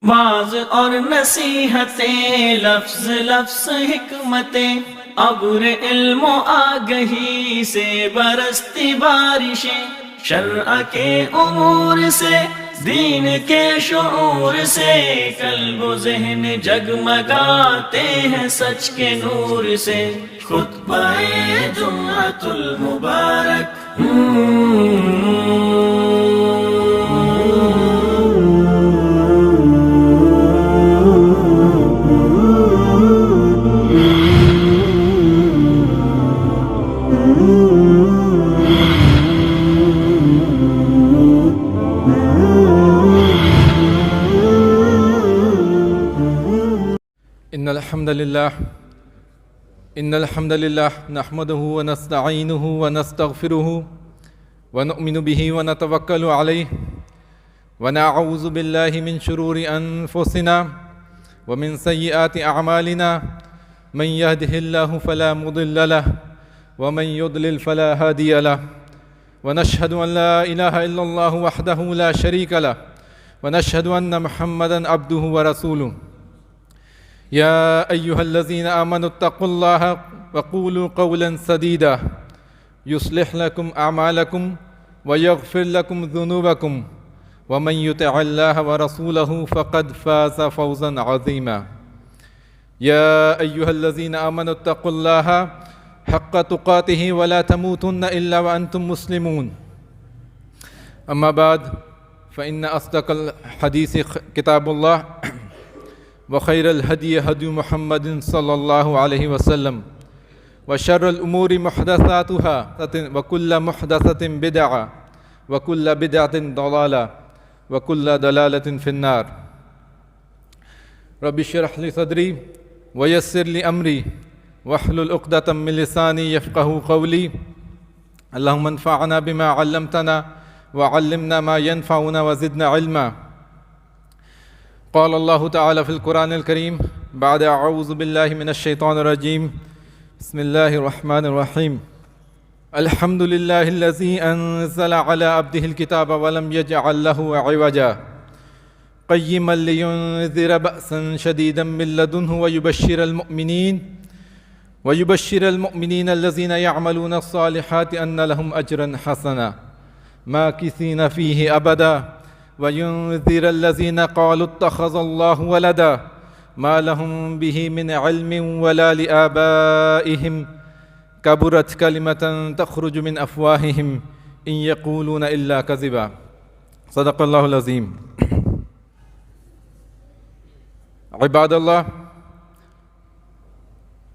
Was اور نصیحتیں، لفظ لفظ حکمتیں، ابر علم و آگہی سے برستی بارشیں، شرع کے امور سے، دین کے شعور سے، قلب و ذہن جگمگاتے ہیں سچ کے نور سے۔ خطبہ جمعۃ المبارک، إن الحمد لله نحمده ونستعينه ونستغفره ونؤمن به ونتوكل عليه ونعوذ بالله من شرور أنفسنا ومن سيئات أعمالنا، من يهده الله فلا مضل له ومن يضلل فلا هادي له، ونشهد أن لا إله إلا الله وحده لا شريك له، ونشهد أن محمدًا عبده ورسوله۔ يا أيها الذين آمنوا اتقوا الله وقولوا قولا سديدا يصلح لكم أعمالكم ويغفر لكم ذنوبكم، ومن يطع الله ورسوله فقد فاز فوزا عظيما۔ يا أيها الذين آمنوا اتقوا الله حق تقاته ولا تموتن إلا وأنتم مسلمون۔ أما بعد فإن أصدق الحديث كتاب الله، وخير الهدي هدي محمد صلى الله عليه وسلم، وشر الأمور محدثاتها، وكل محدثة بدعة، وكل بدعة ضلالة، وكل ضلالة في النار۔ رب اشرح لي صدري ويسر لي أمري واحلل عقدة من لساني يفقهوا قولي، اللهم انفعنا بما علمتنا وعلمنا ما ينفعنا وزدنا علما۔ قال الله تعالى في القرآن الكريم بعد أعوذ بالله من الشيطان الرجيم، بسم الله الرحمن الرحيم، الحمد لله الذي أنزل على عبده الكتاب ولم يجعل له عوجا قيما لينذر بأسا شديدا من لدنه ويبشر المؤمنين الذين يعملون الصالحات أن لهم أجرا حسنا ماكثين فيه أبدا، وينذر الذين قالوا اتخذ الله ولدا ما لهم به من علم ولا لآبائهم كبرت كلمة تخرج من أفواههم إن يقولون إلا كذبا۔ صدق اللہ العظیم۔ عباد اللہ،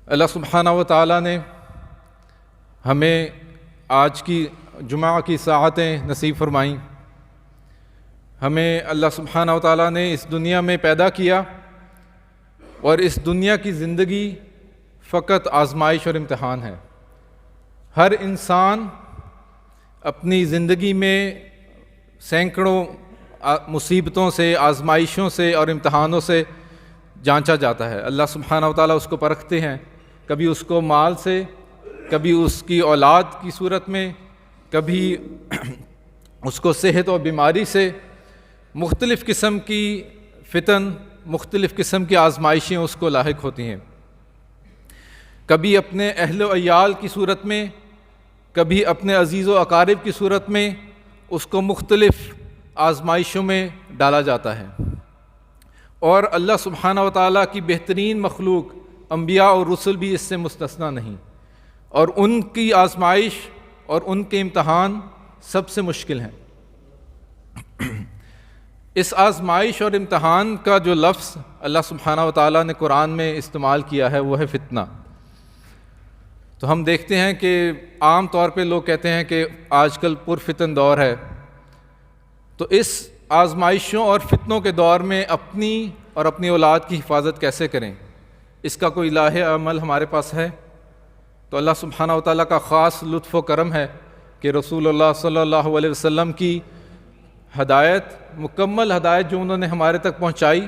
اللہ سبحانہ و تعالیٰ نے ہمیں آج کی جمعہ کی ساعتیں نصیب فرمائیں۔ ہمیں اللہ سبحانہ و تعالیٰ نے اس دنیا میں پیدا کیا، اور اس دنیا کی زندگی فقط آزمائش اور امتحان ہے۔ ہر انسان اپنی زندگی میں سینکڑوں مصیبتوں سے، آزمائشوں سے اور امتحانوں سے جانچا جاتا ہے۔ اللہ سبحانہ و تعالیٰ اس کو پرکھتے ہیں، کبھی اس کو مال سے، کبھی اس کی اولاد کی صورت میں، کبھی اس کو صحت اور بیماری سے، مختلف قسم کی فتن، مختلف قسم کی آزمائشیں اس کو لاحق ہوتی ہیں۔ کبھی اپنے اہل و عیال کی صورت میں، کبھی اپنے عزیز و اقارب کی صورت میں اس کو مختلف آزمائشوں میں ڈالا جاتا ہے۔ اور اللہ سبحانہ و تعالیٰ کی بہترین مخلوق انبیاء اور رسل بھی اس سے مستثنیٰ نہیں، اور ان کی آزمائش اور ان کے امتحان سب سے مشکل ہیں۔ اس آزمائش اور امتحان کا جو لفظ اللہ سبحانہ و تعالیٰ نے قرآن میں استعمال کیا ہے وہ ہے فتنہ۔ تو ہم دیکھتے ہیں کہ عام طور پہ لوگ کہتے ہیں کہ آج کل پرفتن دور ہے، تو اس آزمائشوں اور فتنوں کے دور میں اپنی اور اپنی اولاد کی حفاظت کیسے کریں، اس کا کوئی لاہ عمل ہمارے پاس ہے؟ تو اللہ سبحانہ و تعالیٰ کا خاص لطف و کرم ہے کہ رسول اللہ صلی اللہ علیہ وسلم کی ہدایت، مکمل ہدایت جو انہوں نے ہمارے تک پہنچائی،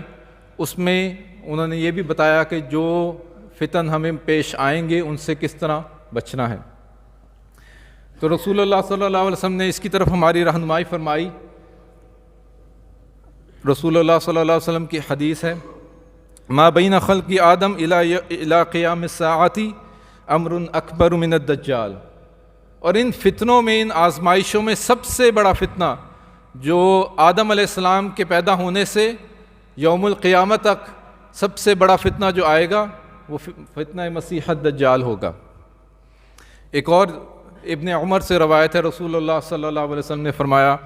اس میں انہوں نے یہ بھی بتایا کہ جو فتن ہمیں پیش آئیں گے ان سے کس طرح بچنا ہے۔ تو رسول اللہ صلی اللہ علیہ وسلم نے اس کی طرف ہماری رہنمائی فرمائی۔ رسول اللہ صلی اللہ علیہ وسلم کی حدیث ہے، ما بین خلق آدم الی قیام الساعۃ امر اکبر من الدجال، اور ان فتنوں میں، ان آزمائشوں میں سب سے بڑا فتنہ جو آدم علیہ السلام کے پیدا ہونے سے یوم القیامت تک سب سے بڑا فتنہ جو آئے گا وہ فتنہ مسیح الدجال ہوگا۔ ایک اور ابن عمر سے روایت ہے، رسول اللہ صلی اللہ علیہ وسلم نے فرمایا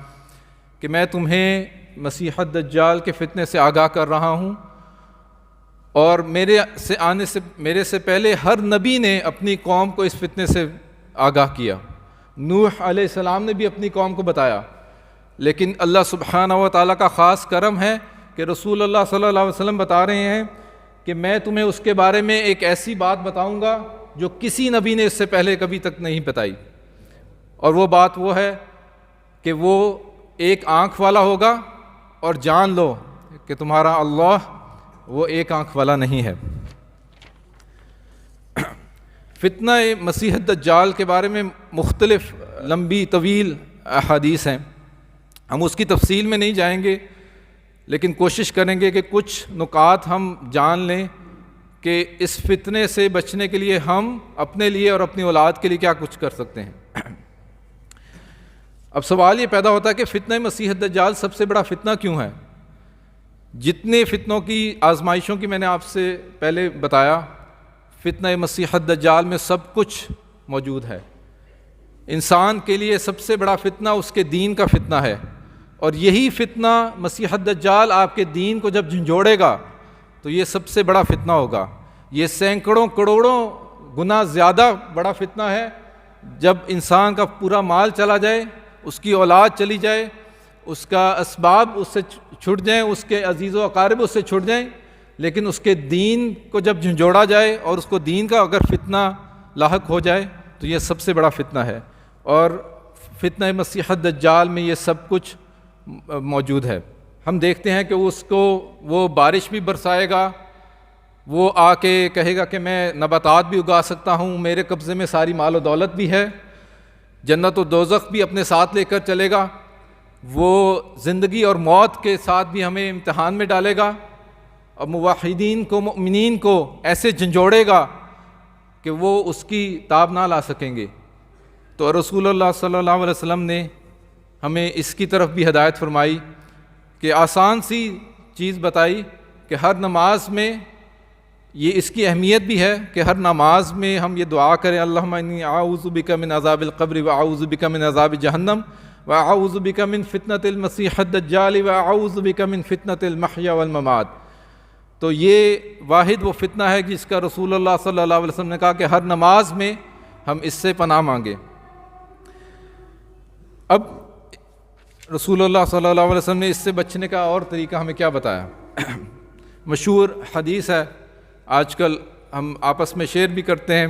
کہ میں تمہیں مسیح الدجال کے فتنے سے آگاہ کر رہا ہوں، اور میرے سے پہلے ہر نبی نے اپنی قوم کو اس فتنے سے آگاہ کیا۔ نوح علیہ السلام نے بھی اپنی قوم کو بتایا، لیکن اللہ سبحانہ و تعالیٰ کا خاص کرم ہے کہ رسول اللہ صلی اللہ علیہ وسلم بتا رہے ہیں کہ میں تمہیں اس کے بارے میں ایک ایسی بات بتاؤں گا جو کسی نبی نے اس سے پہلے کبھی تک نہیں بتائی، اور وہ بات وہ ہے کہ وہ ایک آنکھ والا ہوگا، اور جان لو کہ تمہارا اللہ وہ ایک آنکھ والا نہیں ہے۔ فتنہ مسیح الدجال کے بارے میں مختلف لمبی طویل احادیث ہیں، ہم اس کی تفصیل میں نہیں جائیں گے، لیکن کوشش کریں گے کہ کچھ نکات ہم جان لیں کہ اس فتنے سے بچنے کے لیے ہم اپنے لیے اور اپنی اولاد کے لیے کیا کچھ کر سکتے ہیں۔ اب سوال یہ پیدا ہوتا ہے کہ فتنہ مسیح الدجال سب سے بڑا فتنہ کیوں ہے؟ جتنے فتنوں کی آزمائشوں کی میں نے آپ سے پہلے بتایا، فتنہ مسیح الدجال میں سب کچھ موجود ہے۔ انسان کے لیے سب سے بڑا فتنہ اس کے دین کا فتنہ ہے، اور یہی فتنہ مسیح الدجال آپ کے دین کو جب جھنجھوڑے گا تو یہ سب سے بڑا فتنہ ہوگا۔ یہ سینکڑوں کروڑوں گنا زیادہ بڑا فتنہ ہے۔ جب انسان کا پورا مال چلا جائے، اس کی اولاد چلی جائے، اس کا اسباب اس سے چھٹ جائیں، اس کے عزیز و اقارب اس سے چھٹ جائیں، لیکن اس کے دین کو جب جھنجھوڑا جائے اور اس کو دین کا اگر فتنہ لاحق ہو جائے تو یہ سب سے بڑا فتنہ ہے، اور فتنہ مسیح الدجال میں یہ سب کچھ موجود ہے۔ ہم دیکھتے ہیں کہ اس کو وہ بارش بھی برسائے گا، وہ آ کے کہے گا کہ میں نباتات بھی اگا سکتا ہوں، میرے قبضے میں ساری مال و دولت بھی ہے، جنت و دوزخ بھی اپنے ساتھ لے کر چلے گا، وہ زندگی اور موت کے ساتھ بھی ہمیں امتحان میں ڈالے گا، اور موحدین کو، مؤمنین کو ایسے جھنجھوڑے گا کہ وہ اس کی تاب نہ لا سکیں گے۔ تو رسول اللہ صلی اللہ علیہ وسلم نے ہمیں اس کی طرف بھی ہدایت فرمائی کہ آسان سی چیز بتائی کہ ہر نماز میں یہ اس کی اہمیت بھی ہے کہ ہر نماز میں ہم یہ دعا کریں، اللہم انی اعوذ بک من عذاب القبر واعوذ بک من عذاب جہنم واعوذ بک من فتنۃ المسیح الدجال واعوذ بک من فتنۃ المحیا والممات۔ تو یہ واحد وہ فتنہ ہے جس کا رسول اللہ صلی اللہ علیہ وسلم نے کہا کہ ہر نماز میں ہم اس سے پناہ مانگیں۔ اب رسول اللہ صلی اللہ علیہ وسلم نے اس سے بچنے کا اور طریقہ ہمیں کیا بتایا؟ مشہور حدیث ہے، آج کل ہم آپس میں شیئر بھی کرتے ہیں،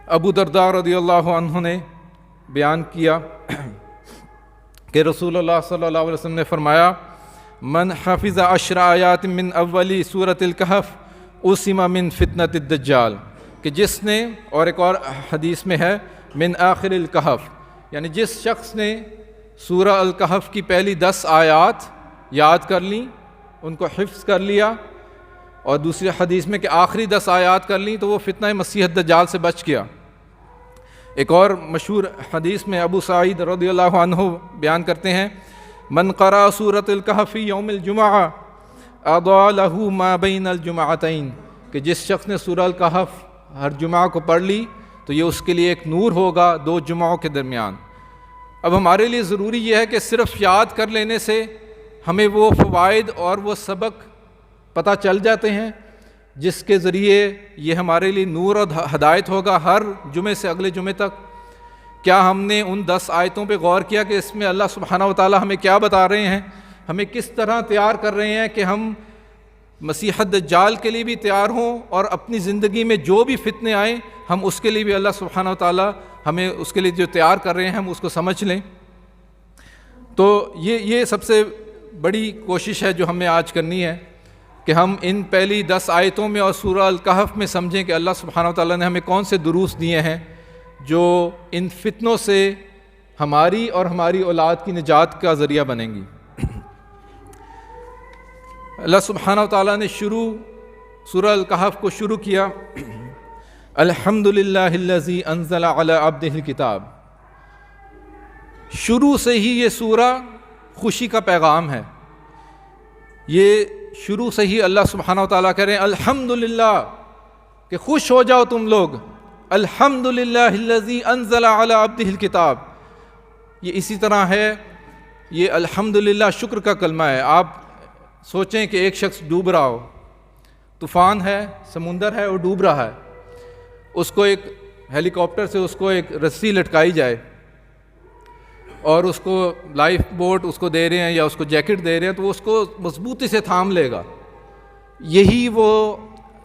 ابو درداء رضی اللہ عنہ نے بیان کیا کہ رسول اللہ صلی اللہ علیہ وسلم نے فرمایا، من حفظ 10 آیات من اولی سورۃ الکہف عصم من فتنۃ الدجال، کہ جس نے، اور ایک اور حدیث میں ہے من آخر الکہف، یعنی جس شخص نے سورہ الکہف کی پہلی 10 آیات یاد کر لیں، ان کو حفظ کر لیا، اور دوسری حدیث میں کہ آخری 10 آیات کر لیں تو وہ فتنہ مسیح الدجال سے بچ گیا۔ ایک اور مشہور حدیث میں ابو سعید رضی اللہ عنہ بیان کرتے ہیں، من قرأ سورۃ الکہف یوم الجمعہ اضاء لہ ما بین الجمعتین، کہ جس شخص نے سورہ الکہف ہر جمعہ کو پڑھ لی تو یہ اس کے لیے ایک نور ہوگا 2 جمعوں کے درمیان۔ اب ہمارے لیے ضروری یہ ہے کہ صرف یاد کر لینے سے ہمیں وہ فوائد اور وہ سبق پتہ چل جاتے ہیں جس کے ذریعے یہ ہمارے لیے نور اور ہدایت ہوگا ہر جمعے سے اگلے جمعے تک۔ کیا ہم نے ان 10 آیتوں پہ غور کیا کہ اس میں اللہ سبحانہ و تعالیٰ ہمیں کیا بتا رہے ہیں، ہمیں کس طرح تیار کر رہے ہیں کہ ہم مسیح الدجال کے لیے بھی تیار ہوں، اور اپنی زندگی میں جو بھی فتنے آئیں ہم اس کے لیے بھی اللہ سبحانہ و تعالیٰ ہمیں اس کے لیے جو تیار کر رہے ہیں ہم اس کو سمجھ لیں۔ تو یہ سب سے بڑی کوشش ہے جو ہمیں آج کرنی ہے کہ ہم ان پہلی 10 آیتوں میں اور سورہ الکہف میں سمجھیں کہ اللہ سبحانہ و تعالیٰ نے ہمیں کون سے دروس دیے ہیں جو ان فتنوں سے ہماری اور ہماری اولاد کی نجات کا ذریعہ بنیں گی۔ اللہ سبحانہ و تعالیٰ نے سورہ الکہف کو شروع کیا الحمدللہ الذی انزل علی عبدہ الکتاب. شروع سے ہی یہ سورہ خوشی کا پیغام ہے. یہ شروع سے ہی اللہ سبحانہ و تعالیٰ کہہ رہے ہیں الحمدللہ کہ خوش ہو جاؤ تم لوگ. الحمدللہ الذی انزل علی عبدہ الکتاب. یہ اسی طرح ہے، یہ الحمدللہ شکر کا کلمہ ہے. آپ سوچیں کہ ایک شخص ڈوب رہا ہو، طوفان ہے، سمندر ہے اور ڈوب رہا ہے، اس کو ایک ہیلی کاپٹر سے اس کو ایک رسی لٹکائی جائے اور اس کو لائف بوٹ اس کو دے رہے ہیں یا اس کو جیکٹ دے رہے ہیں تو وہ اس کو مضبوطی سے تھام لے گا. یہی وہ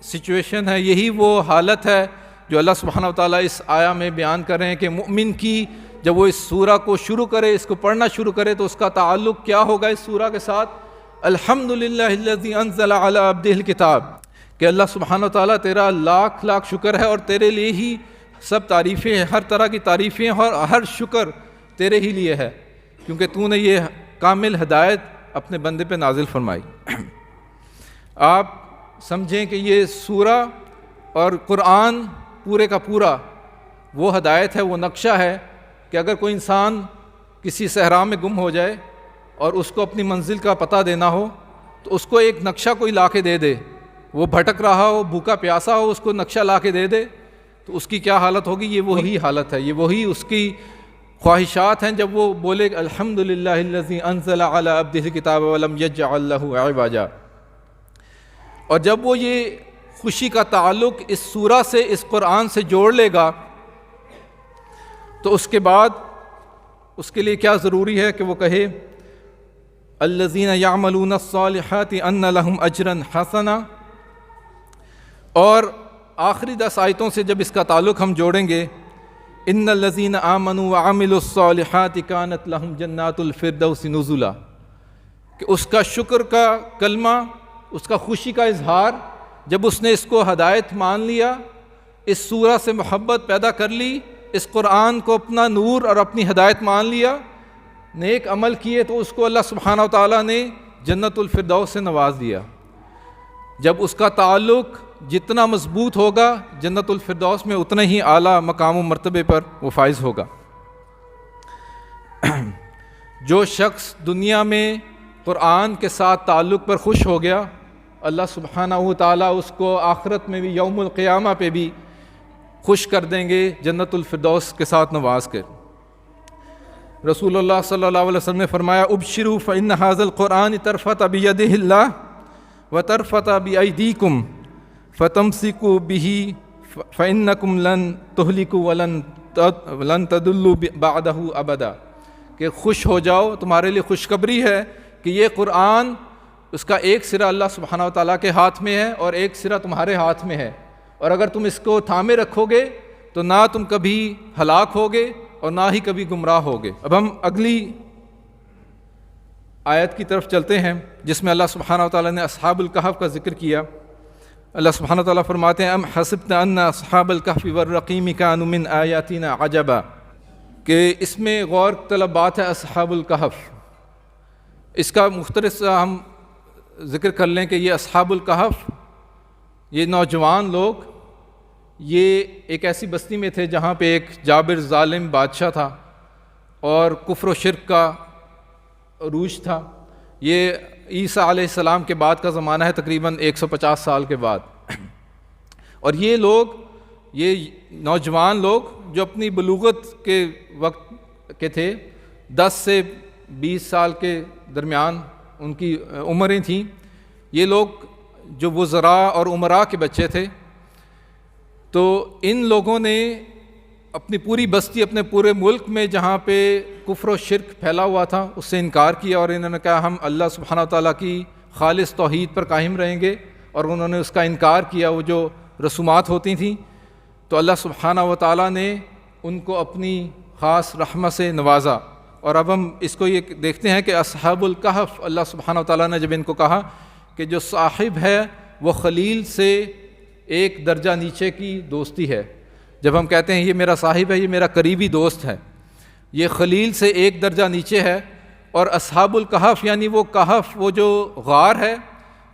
سچویشن ہے، یہی وہ حالت ہے جو اللہ سبحانہ و تعالیٰ اس آیا میں بیان کر رہے ہیں کہ مؤمن کی جب وہ اس سورہ کو شروع کرے، اس کو پڑھنا شروع کرے تو اس کا تعلق کیا ہوگا اس سورہ کے ساتھ؟ الحمدللہ الذی انزل علی عبدہ الکتاب، کہ اللہ سبحانہ و تعالیٰ تیرا لاکھ لاکھ شکر ہے اور تیرے لیے ہی سب تعریفیں ہیں، ہر طرح کی تعریفیں اور ہر شکر تیرے ہی لیے ہے کیونکہ تو نے یہ کامل ہدایت اپنے بندے پہ نازل فرمائی. آپ سمجھیں کہ یہ سورہ اور قرآن پورے کا پورا وہ ہدایت ہے، وہ نقشہ ہے کہ اگر کوئی انسان کسی صحرا میں گم ہو جائے اور اس کو اپنی منزل کا پتہ دینا ہو تو اس کو ایک نقشہ کوئی لا کے دے دے. وہ بھٹک رہا ہو، بھوکا پیاسا ہو، اس کو نقشہ لا کے دے دے تو اس کی کیا حالت ہوگی؟ یہ وہی حالت ہے، یہ وہی اس کی خواہشات ہیں جب وہ بولے الحمدللہ الذی انزل علی عبدہ الکتاب ولم یجعل لہ عوجا. اور جب وہ یہ خوشی کا تعلق اس سورہ سے، اس قرآن سے جوڑ لے گا تو اس کے بعد اس کے لیے کیا ضروری ہے کہ وہ کہے الذین یعملون الصالحات ان لہم اجرا حسنا. اور آخری 10 آیتوں سے جب اس کا تعلق ہم جوڑیں گے ان الذین آمنوا وعملوا الصالحات کانت لہم جنات الفردوس نزلا، کہ اس کا شکر کا کلمہ، اس کا خوشی کا اظہار جب اس نے اس کو ہدایت مان لیا، اس سورہ سے محبت پیدا کر لی، اس قرآن کو اپنا نور اور اپنی ہدایت مان لیا، نیک عمل کیے تو اس کو اللہ سبحانہ و تعالیٰ نے جنت الفردوس سے نواز دیا. جب اس کا تعلق جتنا مضبوط ہوگا جنت الفردوس میں اتنا ہی اعلیٰ مقام و مرتبے پر وہ فائز ہوگا. جو شخص دنیا میں قرآن کے ساتھ تعلق پر خوش ہو گیا، اللہ سبحانہ و تعالیٰ اس کو آخرت میں بھی یوم القیامہ پہ بھی خوش کر دیں گے جنت الفردوس کے ساتھ نواز کر. رسول اللہ صلی اللہ علیہ وسلم نے فرمایا ابشروا فإن هذا القرآن ترفت بيده الله وترفت بأيديكم فتمسكوا به فإنكم لن تهلكوا ولن تضلوا بعده أبدا. کہ خوش ہو جاؤ، تمہارے لیے خوشخبری ہے کہ یہ قرآن اس کا ایک سرا اللہ سبحانہ و تعالیٰ کے ہاتھ میں ہے اور ایک سرا تمہارے ہاتھ میں ہے، اور اگر تم اس کو تھامے رکھو گے تو نہ تم کبھی ہلاک ہوگے اور نہ ہی کبھی گمراہ ہوگے. اب ہم اگلی آیت کی طرف چلتے ہیں جس میں اللہ سبحانہ و تعالیٰ نے اصحاب الکہف کا ذکر کیا. اللہ سبحانہ و تعالیٰ فرماتے ہیں ام حسبت ان اصحاب الکہف والرقیم کانوا من آیاتنا عجبا، کہ اس میں غور طلب بات ہے اصحاب الکہف. اس کا مختصر ہم ذکر کر لیں کہ یہ اصحاب الکہف، یہ نوجوان لوگ، یہ ایک ایسی بستی میں تھے جہاں پہ ایک جابر ظالم بادشاہ تھا اور کفر و شرک کا عروج تھا. یہ عیسیٰ علیہ السلام کے بعد کا زمانہ ہے، تقریباً 150 سال کے بعد. اور یہ لوگ، یہ نوجوان لوگ جو اپنی بلوغت کے وقت کے تھے، 10 سے 20 سال کے درمیان ان کی عمریں تھیں، یہ لوگ جو وزراء اور امراء کے بچے تھے، تو ان لوگوں نے اپنی پوری بستی، اپنے پورے ملک میں جہاں پہ کفر و شرک پھیلا ہوا تھا اس سے انکار کیا، اور انہوں نے کہا ہم اللہ سبحانہ و تعالیٰ کی خالص توحید پر قائم رہیں گے، اور انہوں نے اس کا انکار کیا، وہ جو رسومات ہوتی تھیں. تو اللہ سبحانہ و تعالیٰ نے ان کو اپنی خاص رحمت سے نوازا. اور اب ہم اس کو یہ دیکھتے ہیں کہ اصحاب الکہف، اللہ سبحانہ و تعالیٰ نے جب ان کو کہا کہ جو صاحب ہے وہ خلیل سے ایک درجہ نیچے کی دوستی ہے. جب ہم کہتے ہیں یہ میرا صاحب ہے، یہ میرا قریبی دوست ہے، یہ خلیل سے ایک درجہ نیچے ہے. اور اصحاب الکہف یعنی وہ کہف، وہ جو غار ہے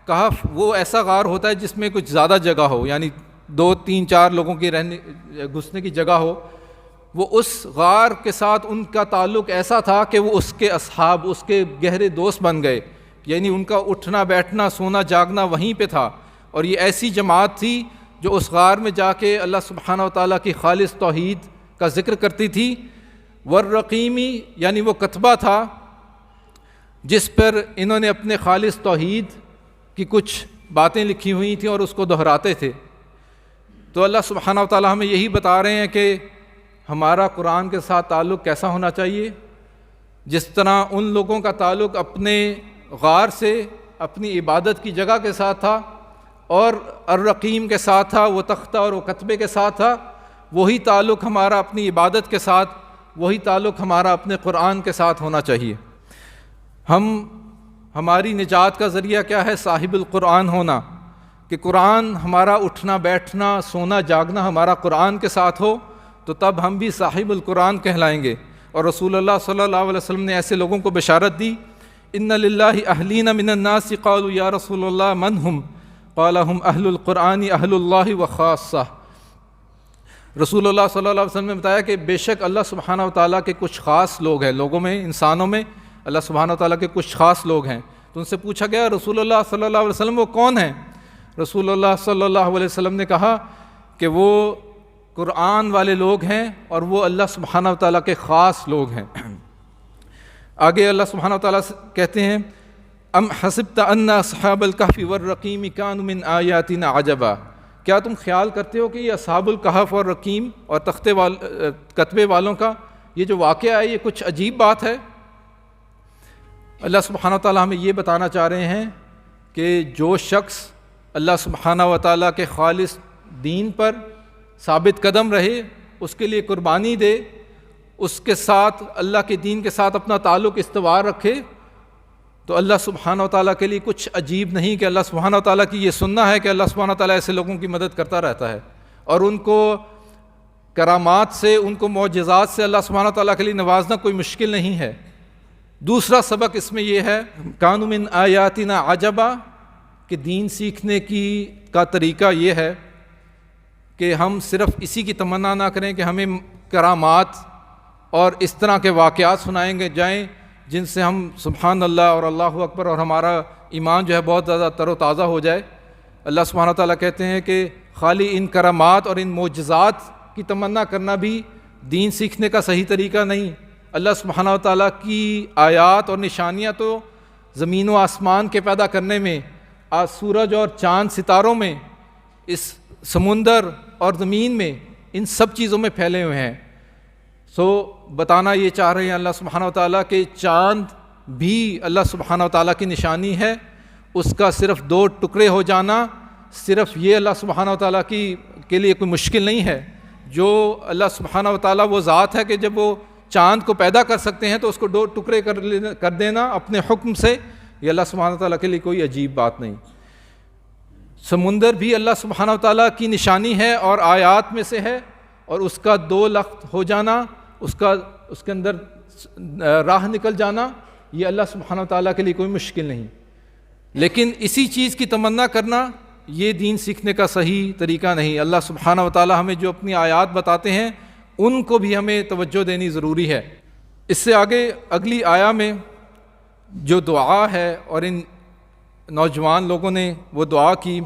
کہف وہ ایسا غار ہوتا ہے جس میں کچھ زیادہ جگہ ہو، یعنی 2 3 4 لوگوں کی گھسنے کی جگہ ہو. وہ اس غار کے ساتھ ان کا تعلق ایسا تھا کہ وہ اس کے اصحاب، اس کے گہرے دوست بن گئے، یعنی ان کا اٹھنا بیٹھنا سونا جاگنا وہیں پہ تھا. اور یہ ایسی جماعت تھی جو اس غار میں جا کے اللہ سبحانہ و تعالیٰ کی خالص توحید کا ذکر کرتی تھی. والرقیمی یعنی وہ کتبہ تھا جس پر انہوں نے اپنے خالص توحید کی کچھ باتیں لکھی ہوئی تھیں اور اس کو دہراتے تھے. تو اللہ سبحانہ و تعالیٰ ہمیں یہی بتا رہے ہیں کہ ہمارا قرآن کے ساتھ تعلق کیسا ہونا چاہیے. جس طرح ان لوگوں کا تعلق اپنے غار سے اپنی عبادت کی جگہ کے ساتھ تھا اور الرقیم کے ساتھ تھا، وہ تختہ اور وہ کتبے کے ساتھ تھا، وہی تعلق ہمارا اپنی عبادت کے ساتھ، وہی تعلق ہمارا اپنے قرآن کے ساتھ ہونا چاہیے. ہماری نجات کا ذریعہ کیا ہے؟ صاحب القرآن ہونا، کہ قرآن ہمارا اٹھنا بیٹھنا سونا جاگنا ہمارا قرآن کے ساتھ ہو، تو تب ہم بھی صاحب القرآن کہلائیں گے. اور رسول اللہ صلی اللہ علیہ وسلم نے ایسے لوگوں کو بشارت دی، ان للہ اہلین من الناس قالوا یا رسول اللہ من ہم قال ہم اہل القرآن اہل اللہ وخاصہ. رسول اللہ صلی اللہ علیہ وسلم نے بتایا کہ بے شک اللہ سبحانہ و تعالیٰ کے کچھ خاص لوگ ہیں، لوگوں میں، انسانوں میں اللہ سبحانہ و تعالیٰ کے کچھ خاص لوگ ہیں. تو ان سے پوچھا گیا رسول اللہ صلی اللہ علیہ وسلم وہ کون ہیں؟ رسول اللہ صلی اللہ علیہ وسلم نے کہا کہ وہ قرآن والے لوگ ہیں اور وہ اللہ سبحانہ و تعالیٰ کے خاص لوگ ہیں. آگے اللہ سبحانہ و تعالیٰ کہتے ہیں ام حسبت ان اصحاب الکہف والرقیم کانوا من آیاتنا عجبا. کیا تم خیال کرتے ہو کہ یہ اصحاب الکہف اور رقیم اور کتبے والوں کا یہ جو واقعہ ہے یہ کچھ عجیب بات ہے؟ اللہ سبحانہ و تعالیٰ ہمیں یہ بتانا چاہ رہے ہیں کہ جو شخص اللہ سبحانہ و تعالیٰ کے خالص دین پر ثابت قدم رہے، اس کے لیے قربانی دے، اس کے ساتھ اللہ کے دین کے ساتھ اپنا تعلق استوار رکھے، تو اللہ سبحانہ و تعالیٰ کے لیے کچھ عجیب نہیں کہ اللہ سبحانہ و تعالیٰ کی یہ سننا ہے کہ اللہ سبحانہ و تعالیٰ ایسے لوگوں کی مدد کرتا رہتا ہے اور ان کو کرامات سے، ان کو معجزات سے اللہ سبحانہ و تعالیٰ کے لیے نوازنا کوئی مشکل نہیں ہے. دوسرا سبق اس میں یہ ہے کانوا من آیاتنا عجبا، کہ دین سیکھنے کا طریقہ یہ ہے کہ ہم صرف اسی کی تمنا نہ کریں کہ ہمیں کرامات اور اس طرح کے واقعات سنائیں گے جائیں جن سے ہم سبحان اللہ اور اللہ اکبر اور ہمارا ایمان جو ہے بہت زیادہ تر و تازہ ہو جائے. اللہ سبحانہ و تعالیٰ کہتے ہیں کہ خالی ان کرامات اور ان معجزات کی تمنا کرنا بھی دین سیکھنے کا صحیح طریقہ نہیں. اللہ سبحانہ و تعالیٰ کی آیات اور نشانیاں تو زمین و آسمان کے پیدا کرنے میں، سورج اور چاند ستاروں میں، اس سمندر اور زمین میں، ان سب چیزوں میں پھیلے ہوئے ہیں. بتانا یہ چاہ رہے ہیں اللہ سبحانہ و تعالیٰ کہ چاند بھی اللہ سبحانہ و تعالیٰ کی نشانی ہے، اس کا صرف 2 ٹکڑے ہو جانا صرف یہ اللہ سبحانہ و تعالیٰ کے لیے کوئی مشکل نہیں ہے. جو اللہ سبحانہ و تعالیٰ وہ ذات ہے کہ جب وہ چاند کو پیدا کر سکتے ہیں تو اس کو 2 ٹکڑے کر دینا اپنے حکم سے، یہ اللہ سبحانہ و تعالیٰ کے لیے کوئی عجیب بات نہیں. سمندر بھی اللہ سبحانہ و تعالیٰ کی نشانی ہے اور آیات میں سے ہے، اور اس کا 2 لخت ہو جانا، اس کے اندر راہ نکل جانا، یہ اللہ سبحانہ و تعالیٰ کے لیے کوئی مشکل نہیں. لیکن اسی چیز کی تمنا کرنا یہ دین سیکھنے کا صحیح طریقہ نہیں. اللہ سبحانہ و تعالیٰ ہمیں جو اپنی آیات بتاتے ہیں ان کو بھی ہمیں توجہ دینی ضروری ہے. اس سے آگے اگلی آیا میں جو دعا ہے اور ان نوجوان لوگوں نے وہ دعا کی،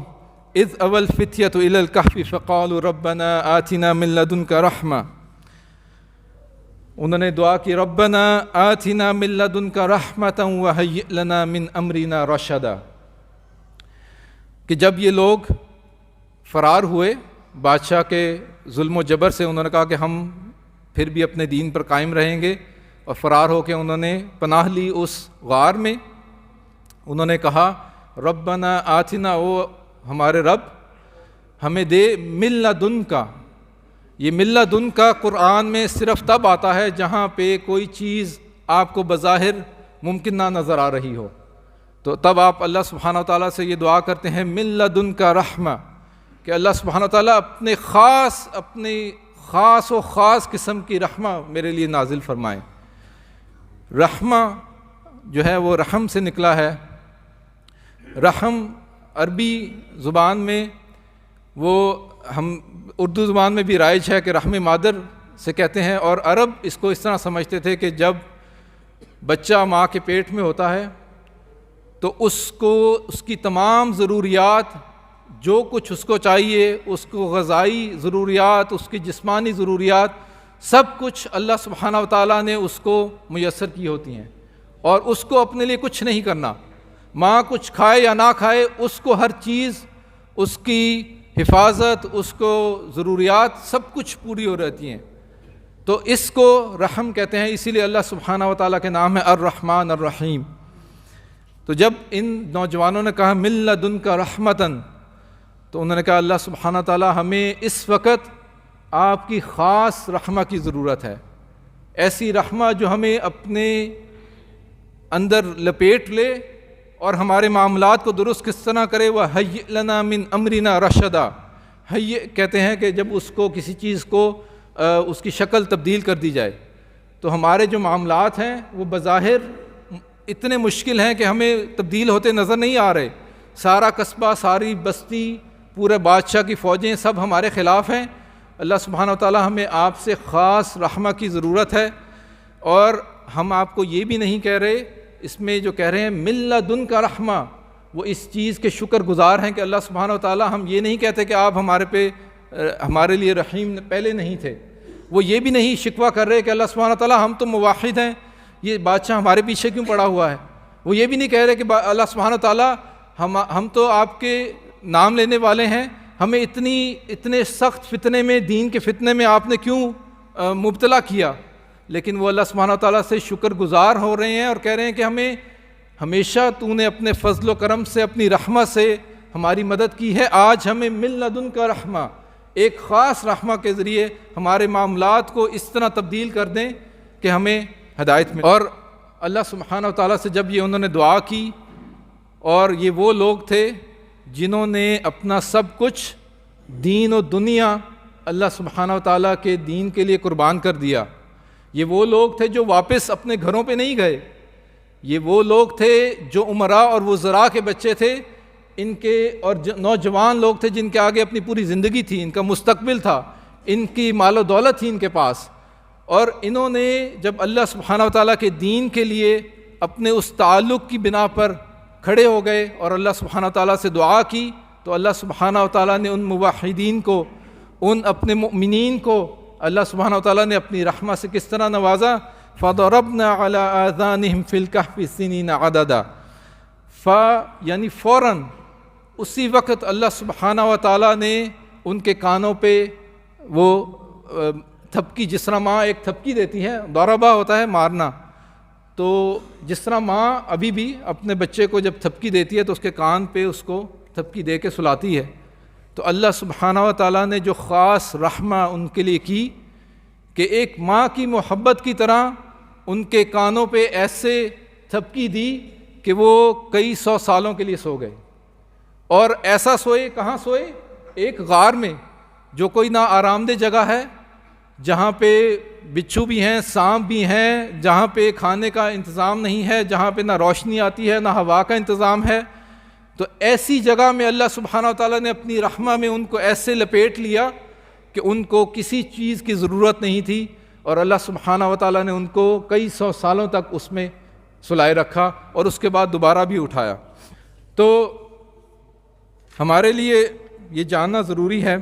اذ اول فتیۃ الی الکہف فقالوا ربنا آتنا من لدنک رحمہ. انہوں نے دعا کی ربنا آتنا من لدنک رحمۃ وہیئ لنا من امرنا رشدا، کہ جب یہ لوگ فرار ہوئے بادشاہ کے ظلم و جبر سے، انہوں نے کہا کہ ہم پھر بھی اپنے دین پر قائم رہیں گے، اور فرار ہو کے انہوں نے پناہ لی اس غار میں. انہوں نے کہا ربنا آتنا، او ہمارے رب ہمیں دے من لدنک. یہ من لدنک قرآن میں صرف تب آتا ہے جہاں پہ کوئی چیز آپ کو بظاہر ممکن نہ نظر آ رہی ہو، تو تب آپ اللہ سبحانہ و تعالیٰ سے یہ دعا کرتے ہیں من لدنک رحمہ، کہ اللہ سبحانہ و تعالیٰ اپنے خاص و خاص قسم کی رحمہ میرے لیے نازل فرمائیں. رحمہ جو ہے وہ رحم سے نکلا ہے. رحم عربی زبان میں وہ ہم اردو زبان میں بھی رائج ہے کہ رحم مادر سے کہتے ہیں، اور عرب اس کو اس طرح سمجھتے تھے کہ جب بچہ ماں کے پیٹ میں ہوتا ہے تو اس کو اس کی تمام ضروریات، جو کچھ اس کو چاہیے، اس کو غذائی ضروریات، اس کی جسمانی ضروریات، سب کچھ اللہ سبحانہ و تعالیٰ نے اس کو میسر کی ہوتی ہیں، اور اس کو اپنے لیے کچھ نہیں کرنا۔ ماں کچھ کھائے یا نہ کھائے، اس کو ہر چیز، اس کی حفاظت، اس کو ضروریات سب کچھ پوری ہو رہتی ہیں۔ تو اس کو رحم کہتے ہیں، اسی لیے اللہ سبحانہ و تعالیٰ کے نام ہے الرحمن الرحیم۔ تو جب ان نوجوانوں نے کہا من لدنک رحمتاً، تو انہوں نے کہا اللہ سبحانہ و تعالیٰ ہمیں اس وقت آپ کی خاص رحمہ کی ضرورت ہے، ایسی رحمہ جو ہمیں اپنے اندر لپیٹ لے اور ہمارے معاملات کو درست کس طرح کرے۔ وَهَيِّئْ لَنَا مِنْ أَمْرِنَا رَشَدًا، ہیئ کہتے ہیں کہ جب اس کو کسی چیز کو اس کی شکل تبدیل کر دی جائے، تو ہمارے جو معاملات ہیں وہ بظاہر اتنے مشکل ہیں کہ ہمیں تبدیل ہوتے نظر نہیں آ رہے۔ سارا قصبہ، ساری بستی، پورے بادشاہ کی فوجیں سب ہمارے خلاف ہیں۔ اللہ سبحانہ و تعالیٰ ہمیں آپ سے خاص رحمہ کی ضرورت ہے، اور ہم آپ کو یہ بھی نہیں کہہ رہے، اس میں جو کہہ رہے ہیں من لدنک رحمہ، وہ اس چیز کے شکر گزار ہیں کہ اللہ سبحانہ و تعالیٰ، ہم یہ نہیں کہتے کہ آپ ہمارے لیے رحیم پہلے نہیں تھے۔ وہ یہ بھی نہیں شکوہ کر رہے کہ اللہ سبحانہ و تعالیٰ ہم تو موحد ہیں، یہ بادشاہ ہمارے پیچھے کیوں پڑا ہوا ہے۔ وہ یہ بھی نہیں کہہ رہے کہ اللہ سبحانہ و تعالیٰ ہم تو آپ کے نام لینے والے ہیں، ہمیں اتنے سخت فتنے میں، دین کے فتنے میں آپ نے کیوں مبتلا کیا۔ لیکن وہ اللہ سبحانہ و تعالیٰ سے شکر گزار ہو رہے ہیں اور کہہ رہے ہیں کہ ہمیں ہمیشہ تو نے اپنے فضل و کرم سے، اپنی رحمت سے ہماری مدد کی ہے، آج ہمیں من لدنک رحمہ، ایک خاص رحمہ کے ذریعے ہمارے معاملات کو اس طرح تبدیل کر دیں کہ ہمیں ہدایت ملے۔ اور اللہ سبحانہ و تعالیٰ سے جب یہ انہوں نے دعا کی، اور یہ وہ لوگ تھے جنہوں نے اپنا سب کچھ دین و دنیا اللہ سبحانہ و تعالیٰ کے دین کے لیے قربان کر دیا، یہ وہ لوگ تھے جو واپس اپنے گھروں پہ نہیں گئے، یہ وہ لوگ تھے جو امراء اور وزراء کے بچے تھے، ان کے اور نوجوان لوگ تھے جن کے آگے اپنی پوری زندگی تھی، ان کا مستقبل تھا، ان کی مال و دولت تھی ان کے پاس، اور انہوں نے جب اللہ سبحانہ و تعالیٰ کے دین کے لیے اپنے اس تعلق کی بنا پر کھڑے ہو گئے اور اللہ سبحانہ و تعالیٰ سے دعا کی، تو اللہ سبحانہ و تعالیٰ نے ان موحدین کو، ان اپنے مؤمنین کو اللہ سبحانہ و تعالیٰ نے اپنی رحمہ سے کس طرح نوازا۔ فَضَرَبْنَا عَلَىٰ آذَانِهِمْ فِي الْكَهْفِ سِنِينَ عَدَدًا، یعنی فوراً اسی وقت اللہ سبحانہ و تعالیٰ نے ان کے کانوں پہ وہ تھپکی، جس طرح ماں ایک تھپکی دیتی ہے، ضربہ ہوتا ہے مارنا، تو جس طرح ماں ابھی بھی اپنے بچے کو جب تھپکی دیتی ہے تو اس کے کان پہ اس کو تھپکی دے کے سلاتی ہے، تو اللہ سبحانہ و تعالیٰ نے جو خاص رحمہ ان کے لیے کی کہ ایک ماں کی محبت کی طرح ان کے کانوں پہ ایسے تھپکی دی کہ وہ کئی 100 سالوں کے لیے سو گئے، اور ایسا سوئے، کہاں سوئے؟ ایک غار میں، جو کوئی نہ آرام دہ جگہ ہے، جہاں پہ بچھو بھی ہیں، سانپ بھی ہیں، جہاں پہ کھانے کا انتظام نہیں ہے، جہاں پہ نہ روشنی آتی ہے، نہ ہوا کا انتظام ہے، تو ایسی جگہ میں اللہ سبحانہ و تعالیٰ نے اپنی رحمہ میں ان کو ایسے لپیٹ لیا کہ ان کو کسی چیز کی ضرورت نہیں تھی، اور اللہ سبحانہ و تعالیٰ نے ان کو کئی 100 سالوں تک اس میں سلائے رکھا، اور اس کے بعد دوبارہ بھی اٹھایا۔ تو ہمارے لیے یہ جاننا ضروری ہے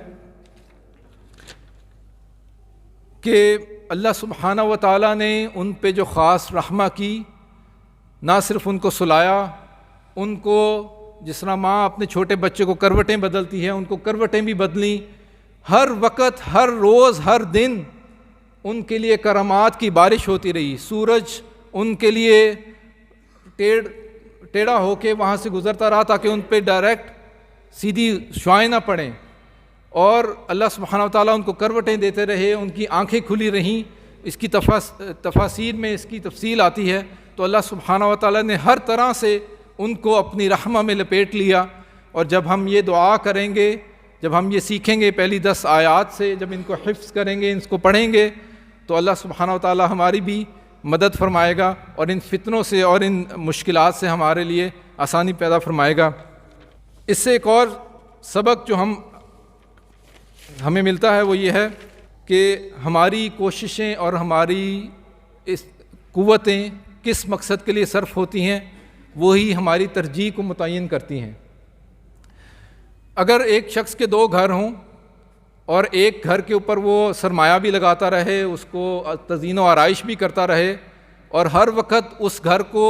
کہ اللہ سبحانہ و تعالیٰ نے ان پہ جو خاص رحمہ کی، نہ صرف ان کو سلایا، ان کو جس طرح ماں اپنے چھوٹے بچے کو کروٹیں بدلتی ہے، ان کو کروٹیں بھی بدلیں، ہر وقت، ہر روز، ہر دن ان کے لیے کرامات کی بارش ہوتی رہی، سورج ان کے لیے ٹیڑھا ہو کے وہاں سے گزرتا رہا تاکہ ان پہ ڈائریکٹ سیدھی شعائیں نہ پڑیں، اور اللہ سبحانہ و تعالیٰ ان کو کروٹیں دیتے رہے، ان کی آنکھیں کھلی رہیں۔ اس کی تفاسیر میں اس کی تفصیل آتی ہے، تو اللہ سبحانہ و تعالیٰ نے ہر طرح سے ان کو اپنی رحمہ میں لپیٹ لیا۔ اور جب ہم یہ دعا کریں گے، جب ہم یہ سیکھیں گے پہلی 10 آیات سے، جب ان کو حفظ کریں گے، ان کو پڑھیں گے، تو اللہ سبحانہ و تعالیٰ ہماری بھی مدد فرمائے گا، اور ان فتنوں سے اور ان مشکلات سے ہمارے لیے آسانی پیدا فرمائے گا۔ اس سے ایک اور سبق جو ہمیں ملتا ہے وہ یہ ہے کہ ہماری کوششیں اور ہماری اس قوتیں کس مقصد کے لیے صرف ہوتی ہیں وہی ہماری ترجیح کو متعین کرتی ہیں۔ اگر ایک شخص کے 2 گھر ہوں اور ایک گھر کے اوپر وہ سرمایہ بھی لگاتا رہے، اس کو تزئین و آرائش بھی کرتا رہے، اور ہر وقت اس گھر کو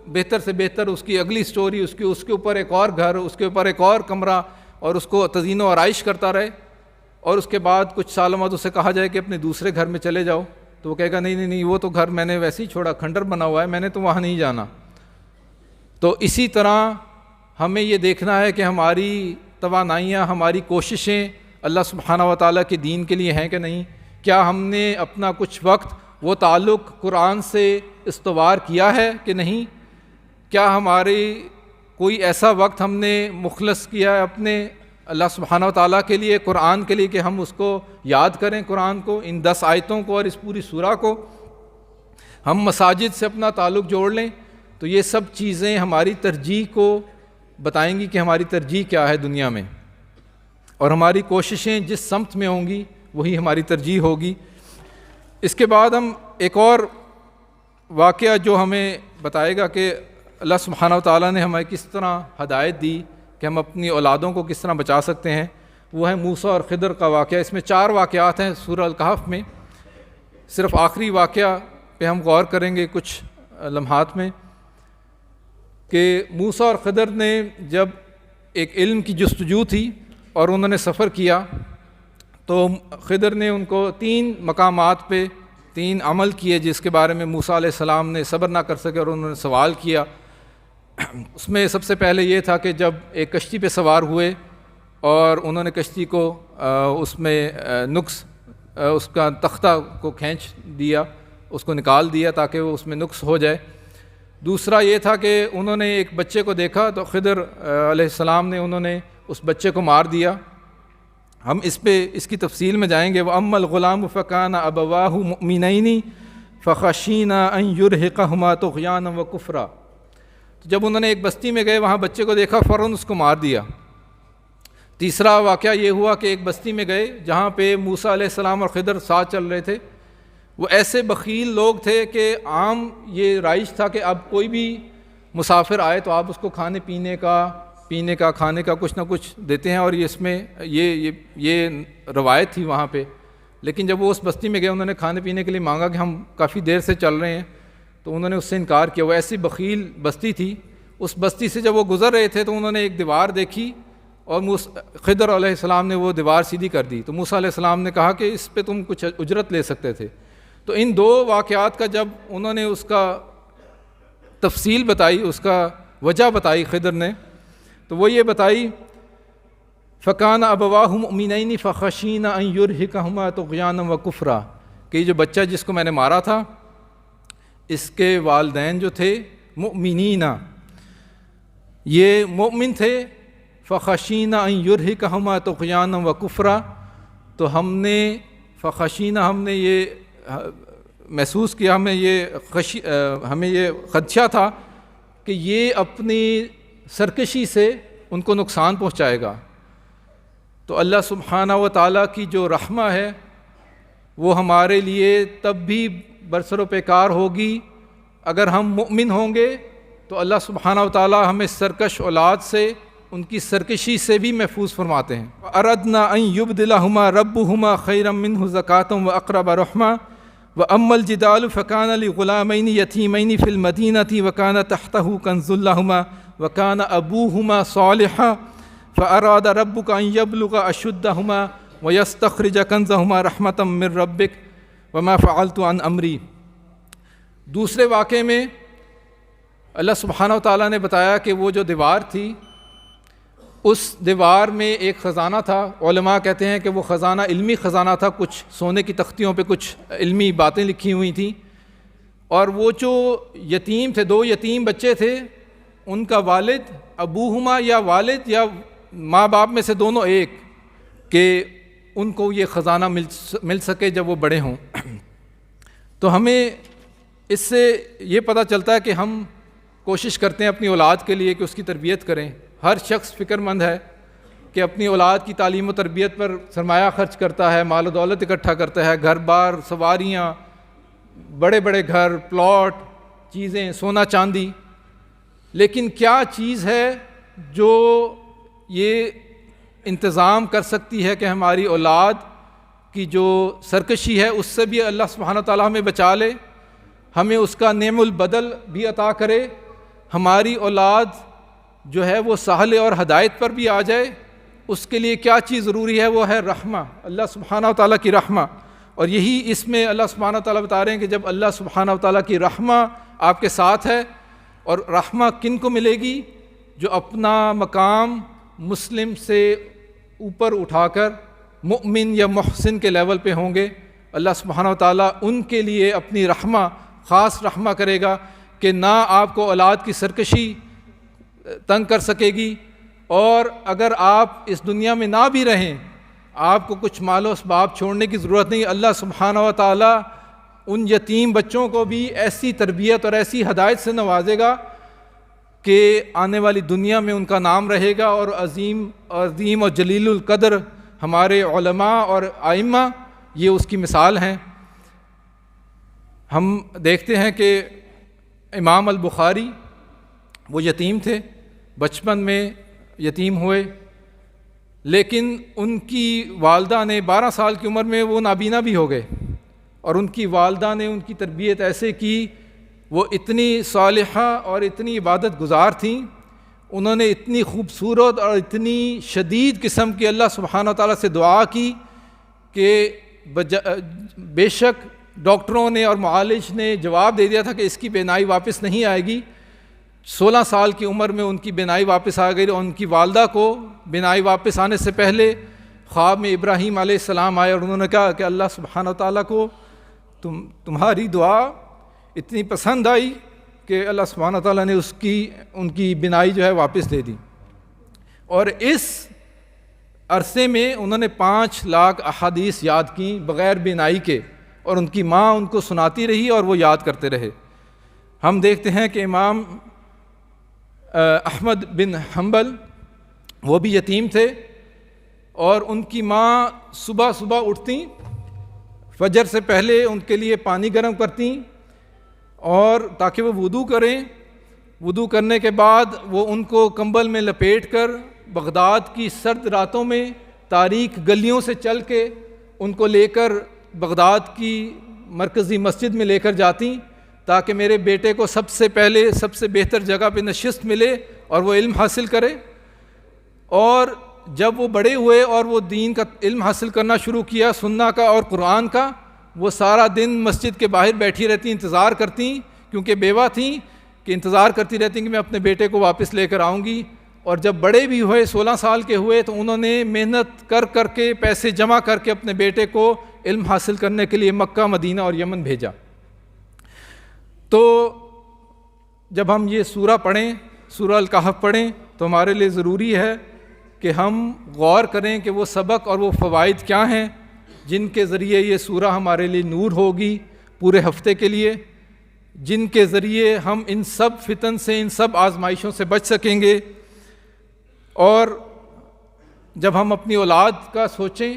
بہتر سے بہتر، اس کی اگلی سٹوری، اس کے اوپر ایک اور گھر، اس کے اوپر ایک اور کمرہ، اور اس کو تزئین و آرائش کرتا رہے، اور اس کے بعد کچھ سالوں بعد اسے کہا جائے کہ اپنے دوسرے گھر میں چلے جاؤ، تو وہ کہے گا نہیں وہ تو گھر میں نے ویسے ہی چھوڑا، کھنڈر بنا ہوا ہے، میں نے تو وہاں نہیں جانا۔ تو اسی طرح ہمیں یہ دیکھنا ہے کہ ہماری توانائیاں، ہماری کوششیں اللہ سبحانہ و تعالیٰ کے دین کے لیے ہیں کہ نہیں، کیا ہم نے اپنا کچھ وقت وہ تعلق قرآن سے استوار کیا ہے کہ نہیں، کیا ہماری کوئی ایسا وقت ہم نے مخلص کیا ہے اپنے اللہ سبحانہ و تعالیٰ کے لیے، قرآن کے لیے، کہ ہم اس کو یاد کریں، قرآن کو، ان 10 آیتوں کو اور اس پوری سورہ کو، ہم مساجد سے اپنا تعلق جوڑ لیں۔ تو یہ سب چیزیں ہماری ترجیح کو بتائیں گی کہ ہماری ترجیح کیا ہے دنیا میں، اور ہماری کوششیں جس سمت میں ہوں گی وہی ہماری ترجیح ہوگی۔ اس کے بعد ہم ایک اور واقعہ جو ہمیں بتائے گا کہ اللہ سبحانہ و تعالیٰ نے ہمیں کس طرح ہدایت دی کہ ہم اپنی اولادوں کو کس طرح بچا سکتے ہیں، وہ ہے موسیٰ اور خضر کا واقعہ۔ اس میں 4 واقعات ہیں سورہ الکہف میں، صرف آخری واقعہ پہ ہم غور کریں گے کچھ لمحات میں، کہ موسیٰ اور خضر نے جب ایک علم کی جستجو تھی اور انہوں نے سفر کیا، تو خضر نے ان کو 3 مقامات پہ 3 عمل کیے جس کے بارے میں موسیٰ علیہ السلام نے صبر نہ کر سکے اور انہوں نے سوال کیا۔ اس میں سب سے پہلے یہ تھا کہ جب ایک کشتی پہ سوار ہوئے اور انہوں نے کشتی کو اس میں نقص، اس کا تختہ کو کھینچ دیا، اس کو نکال دیا تاکہ وہ اس میں نقص ہو جائے۔ دوسرا یہ تھا کہ انہوں نے ایک بچے کو دیکھا تو خضر علیہ السلام نے انہوں نے اس بچے کو مار دیا۔ ہم اس کی تفصیل میں جائیں گے۔ وَأَمَّا الْغُلَامُ فَكَانَ أَبَوَاهُ مُؤْمِنَيْنِ فَخَشِينَا أَن يُرْهِقَهُمَا طُغْيَانًا وَكُفْرًا۔ تو جب انہوں نے ایک بستی میں گئے، وہاں بچے کو دیکھا، فوراً اس کو مار دیا۔ تیسرا واقعہ یہ ہوا کہ ایک بستی میں گئے جہاں پہ موسیٰ علیہ السلام اور خضر ساتھ چل رہے تھے۔ وہ ایسے بخیل لوگ تھے کہ عام یہ رائج تھا کہ اب کوئی بھی مسافر آئے تو آپ اس کو کھانے پینے کا کھانے کا کچھ نہ کچھ دیتے ہیں، اور اس میں یہ روایت تھی وہاں پہ۔ لیکن جب وہ اس بستی میں گئے، انہوں نے کھانے پینے کے لیے مانگا کہ ہم کافی دیر سے چل رہے ہیں، تو انہوں نے اس سے انکار کیا۔ وہ ایسی بخیل بستی تھی۔ اس بستی سے جب وہ گزر رہے تھے تو انہوں نے ایک دیوار دیکھی اور خضر علیہ السلام نے وہ دیوار سیدھی کر دی۔ تو موسیٰ علیہ السلام نے کہا کہ اس پہ تم کچھ اجرت لے سکتے تھے۔ تو ان 2 واقعات کا جب انہوں نے اس کا تفصیل بتائی، اس کا وجہ بتائی خضر نے، تو وہ یہ بتائی فَكَانَ أَبَوَاهُ مُؤْمِنَيْنِ فَخَشِينَا أَن يُرْهِقَهُمَا طُغْيَانًا وَكُفْرًا، کہ یہ جو بچہ جس کو میں نے مارا تھا، اس کے والدین جو تھے مؤمنین، یہ مؤمن تھے، فَخَشِينَا أَن يُرْهِقَهُمَا طُغْيَانًا وَكُفْرًا، تو ہم نے یہ محسوس کیا، ہمیں یہ خدشہ تھا کہ یہ اپنی سرکشی سے ان کو نقصان پہنچائے گا۔ تو اللہ سبحانہ و تعالیٰ کی جو رحمہ ہے وہ ہمارے لیے تب بھی برسر و پیکار ہوگی اگر ہم مؤمن ہوں گے، تو اللہ سبحانہ و تعالیٰ ہمیں سرکش اولاد سے، ان کی سرکشی سے بھی محفوظ فرماتے ہیں۔ اردنا ان یبدلہما ربہما خیرا منہ زکاۃ واقرب رحمہ وَأَمَّا الْجِدَالُ فَكَانَ لِغُلَامَيْنِ يَتِيمَيْنِ فِي الْمَدِينَةِ وَكَانَ تَحْتَهُ كَنْزٌ لَهُمَا وَكَانَ أَبُوهُمَا صَالِحًا فَأَرَادَ رَبُّكَ أَنْ يَبْلُغَ أَشُدَّهُمَا وَيَسْتَخْرِجَ كَنْزَهُمَا رَحْمَةً مِّن رَّبِّكَ وَمَا فَعَلْتُ عَنْ أَمْرِي۔ دوسرے واقعے میں اللہ سبحانہ و تعالیٰ نے بتایا کہ وہ جو دیوار تھی، اس دیوار میں ایک خزانہ تھا۔ علماء کہتے ہیں کہ وہ خزانہ علمی خزانہ تھا، کچھ سونے کی تختیوں پہ کچھ علمی باتیں لکھی ہوئی تھیں، اور وہ جو یتیم تھے، 2 یتیم بچے تھے، ان کا والد ابوہما، یا والد یا ماں باپ میں سے دونوں ایک، کہ ان کو یہ خزانہ مل سکے جب وہ بڑے ہوں۔ تو ہمیں اس سے یہ پتہ چلتا ہے کہ ہم کوشش کرتے ہیں اپنی اولاد کے لیے کہ اس کی تربیت کریں، ہر شخص فکر مند ہے کہ اپنی اولاد کی تعلیم و تربیت پر سرمایہ خرچ کرتا ہے، مال و دولت اکٹھا کرتا ہے، گھر بار، سواریاں، بڑے بڑے گھر، پلاٹ، چیزیں، سونا چاندی. لیکن کیا چیز ہے جو یہ انتظام کر سکتی ہے کہ ہماری اولاد کی جو سرکشی ہے اس سے بھی اللہ سبحانہ وتعالیٰ ہمیں بچا لے، ہمیں اس کا نعم البدل بھی عطا کرے، ہماری اولاد جو ہے وہ سہل اور ہدایت پر بھی آ جائے؟ اس کے لیے کیا چیز ضروری ہے؟ وہ ہے رحمہ، اللہ سبحانہ وتعالیٰ کی رحمہ. اور یہی اس میں اللہ سبحانہ وتعالیٰ بتا رہے ہیں کہ جب اللہ سبحانہ وتعالیٰ کی رحمہ آپ کے ساتھ ہے، اور رحمہ کن کو ملے گی؟ جو اپنا مقام مسلم سے اوپر اٹھا کر مؤمن یا محسن کے لیول پہ ہوں گے، اللہ سبحانہ وتعالیٰ ان کے لیے اپنی رحمہ، خاص رحمہ کرے گا کہ نہ آپ کو اولاد کی سرکشی تنگ کر سکے گی، اور اگر آپ اس دنیا میں نہ بھی رہیں، آپ کو کچھ مال و اسباب چھوڑنے کی ضرورت نہیں. اللہ سبحانہ وتعالیٰ ان یتیم بچوں کو بھی ایسی تربیت اور ایسی ہدایت سے نوازے گا کہ آنے والی دنیا میں ان کا نام رہے گا. اور عظیم اور جلیل القدر ہمارے علماء اور ائمہ یہ اس کی مثال ہیں. ہم دیکھتے ہیں کہ امام البخاری وہ یتیم تھے، بچپن میں یتیم ہوئے، لیکن ان کی والدہ نے 12 سال کی عمر میں وہ نابینا بھی ہو گئے، اور ان کی والدہ نے ان کی تربیت ایسے کی، وہ اتنی صالحہ اور اتنی عبادت گزار تھیں، انہوں نے اتنی خوبصورت اور اتنی شدید قسم کی اللہ سبحانہ وتعالیٰ سے دعا کی کہ بے شک ڈاکٹروں نے اور معالج نے جواب دے دیا تھا کہ اس کی بینائی واپس نہیں آئے گی. 16 سال کی عمر میں ان کی بینائی واپس آ گئی، اور ان کی والدہ کو بینائی واپس آنے سے پہلے خواب میں ابراہیم علیہ السلام آئے، اور انہوں نے کہا کہ اللہ سبحانہ وتعالیٰ کو تمہاری دعا اتنی پسند آئی کہ اللہ سبحانہ وتعالیٰ نے ان کی بینائی جو ہے واپس دے دی. اور اس عرصے میں انہوں نے 5 لاکھ احادیث یاد کیں بغیر بینائی کے، اور ان کی ماں ان کو سناتی رہی اور وہ یاد کرتے رہے. ہم دیکھتے ہیں کہ امام احمد بن حنبل وہ بھی یتیم تھے، اور ان کی ماں صبح صبح اٹھتیں، فجر سے پہلے ان کے لیے پانی گرم کرتیں اور تاکہ وہ وضو کریں. وضو کرنے کے بعد وہ ان کو کمبل میں لپیٹ کر بغداد کی سرد راتوں میں تاریک گلیوں سے چل کے ان کو لے کر بغداد کی مرکزی مسجد میں لے کر جاتیں تاکہ میرے بیٹے کو سب سے پہلے سب سے بہتر جگہ پہ نشست ملے اور وہ علم حاصل کرے. اور جب وہ بڑے ہوئے اور وہ دین کا علم حاصل کرنا شروع کیا، سننا کا اور قرآن کا، وہ سارا دن مسجد کے باہر بیٹھی رہتی، انتظار کرتی، کیونکہ بیوہ تھیں، کہ انتظار کرتی رہتی کہ میں اپنے بیٹے کو واپس لے کر آؤں گی. اور جب بڑے بھی ہوئے، 16 سال کے ہوئے، تو انہوں نے محنت کر کے پیسے جمع کر کے اپنے بیٹے کو علم حاصل کرنے کے لیے مکہ، مدینہ اور یمن بھیجا. تو جب ہم یہ سورہ پڑھیں، سورہ الکہف پڑھیں، تو ہمارے لیے ضروری ہے کہ ہم غور کریں کہ وہ سبق اور وہ فوائد کیا ہیں جن کے ذریعے یہ سورہ ہمارے لیے نور ہوگی پورے ہفتے کے لیے، جن کے ذریعے ہم ان سب فتن سے، ان سب آزمائشوں سے بچ سکیں گے. اور جب ہم اپنی اولاد کا سوچیں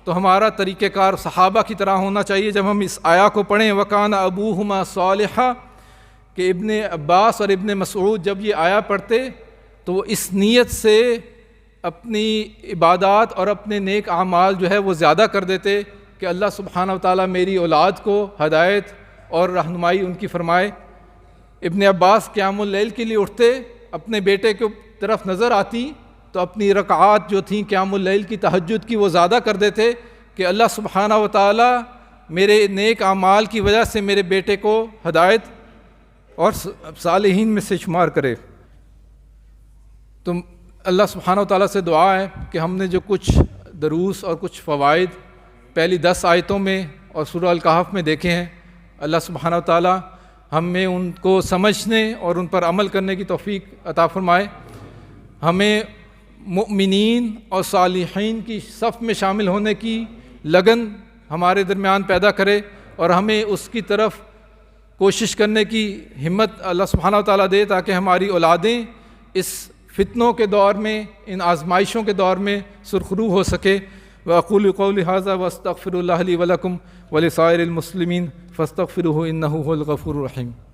تو ہمارا طریقہ کار صحابہ کی طرح ہونا چاہیے. جب ہم اس آیا کو پڑھیں وَكَانَ أَبُوهُمَا صَالِحًا، کہ ابن عباس اور ابن مسعود جب یہ آیا پڑھتے تو وہ اس نیت سے اپنی عبادات اور اپنے نیک اعمال جو ہے وہ زیادہ کر دیتے کہ اللہ سبحانہ وتعالیٰ میری اولاد کو ہدایت اور رہنمائی ان کی فرمائے. ابن عباس قیام اللیل کے لیے اٹھتے، اپنے بیٹے کی طرف نظر آتی تو اپنی رکعات جو تھیں قیام اللیل کی، تہجد کی، وہ زیادہ کر دیتے کہ اللہ سبحانہ وتعالیٰ میرے نیک اعمال کی وجہ سے میرے بیٹے کو ہدایت اور صالحین میں سے شمار کرے. تو اللہ سبحانہ وتعالیٰ سے دعا ہے کہ ہم نے جو کچھ دروس اور کچھ فوائد پہلی 10 آیتوں میں اور سورہ الکہف میں دیکھے ہیں، اللہ سبحانہ وتعالیٰ ہمیں ان کو سمجھنے اور ان پر عمل کرنے کی توفیق عطا فرمائے. ہمیں مؤمنین اور صالحین کی صف میں شامل ہونے کی لگن ہمارے درمیان پیدا کرے، اور ہمیں اس کی طرف کوشش کرنے کی ہمت اللہ سبحانہ وتعالیٰ دے تاکہ ہماری اولادیں اس فتنوں کے دور میں، ان آزمائشوں کے دور میں سرخرو ہو سکے۔ وَأَقُولُ قَوْلِي هَٰذَا وَأَسْتَغْفِرُ اللَّهَ لِي وَلَكُمْ وَلِسَائِرِ الْمُسْلِمِينَ فَاسْتَغْفِرُوهُ إِنَّهُ هُوَ الْغَفُورُ الرَّحِيمُ۔